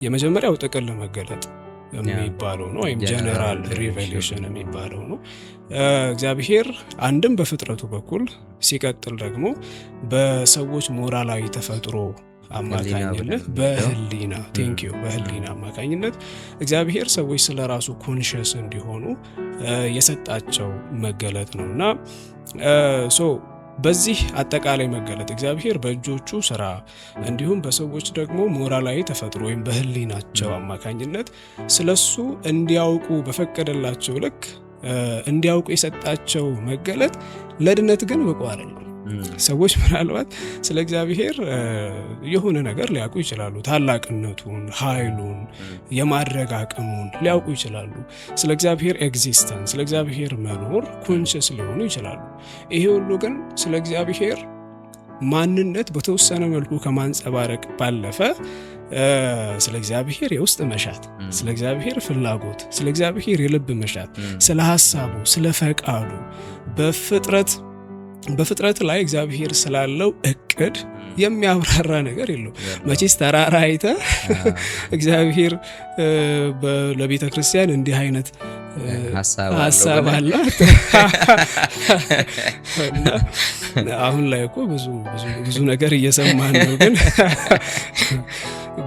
የመጀመሪያው ጥቅል መገለጥ የሚባለው ነው ወይም ጀነራል ሪቨሌሽን የሚባለው ነው። እግዚአብሔር አንድም በፍጥረቱ በኩል ሲቀጥል ደግሞ በሰዎች ሞራላዊ ተፈጥሮ አማካኝነት በህሊና በህሊና አማካኝነት እግዚአብሔር ሰዎች ስለራሱ ኮንሽስ እንዲሆኑ የሰጣቸው መገለጥ ነውና በዚህ አጠቃላይ መገለጥ እግዚአብሔር በእጆቹ ስራ እንዲሁም በሰዎች ደግሞ ሞራላዊ ተፈጥሮ ወይም በህሊናቸው አማካኝነት ስለሱ እንዲያውቁ በፈቀደላቸው ልክ እንዲያውቁ የሰጣቸው መገለጥ ለድነት ግን ብቁ አይደለም። ሰዎች ምናልባት ስለ እግዚአብሔር የሆነ ነገር ሊያውቁ ይችላሉ። ታላቅነቱን፣ ኃይሉን፣ የማድረግ አቅሙን ሊያውቁ ይችላሉ። ስለ እግዚአብሔር ኤግዚስተንስ፣ ስለ እግዚአብሔር መኖር ኮንሽስ ሊሆኑ ይችላሉ። ይሄ ሁሉ ግን ስለ እግዚአብሔር ማንነት በተወሰነ መልኩ ከማንጸባረቅ ባለፈ ስለ እግዚአብሔር የውስጥ መሻት፣ ስለ እግዚአብሔር ፍላጎት፣ ስለ እግዚአብሔር የልብ መሻት፣ ስለ ሐሳቡ፣ ስለ ፈቃዱ በፍጥረት ላይ እግዚአብሔር ስላለው እቅድ የሚያብራራ ነገር የለው። መቼስ ተራራ አይተ እግዚአብሔር ለቤተ ክርስቲያን እንዲህ አይነት ሐሳብ አላት አሁን ላይ እኮ ብዙ ነገር እየሰማን ነው።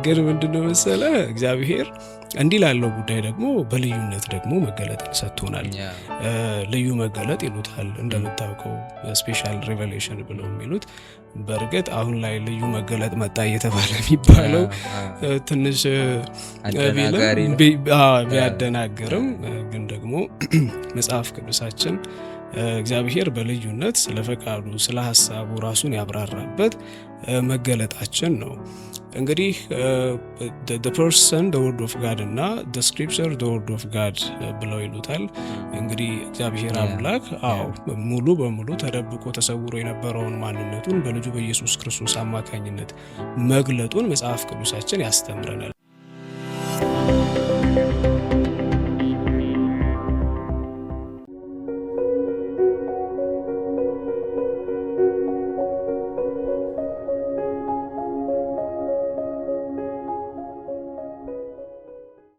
ግን ምንድነው መሰለ እግዚአብሔር እንዲህ ላለው ጉዳይ ደግሞ በልዩነት ደግሞ መገለጥን ሰጥቶናል። ልዩ መገለጥ ይሉታል እንደምታውቀው ስፔሻል ሪቨሌሽን ብለው የሚሉት። በእርግጥ አሁን ላይ ልዩ መገለጥ መጣ እየተባለ የሚባለው ትንሽ ቢያደናግርም ግን ደግሞ መጽሐፍ ቅዱሳችን እግዚአብሔር በልዩነት ስለ ፈቃዱ ስለ ሐሳቡ ራሱን ያብራራበት መገለጣችን ነው። እንግዲህ the person the word of God እና the scripture the word of God ብለው ይሉታል። እንግዲህ እግዚአብሔር አምላክ ሙሉ በሙሉ ተደብቆ ተሰውሮ የነበረውን ማንነቱን በልጁ በኢየሱስ ክርስቶስ አማካኝነት መግለጡን መጽሐፍ ቅዱሳችን ያስተምረናል።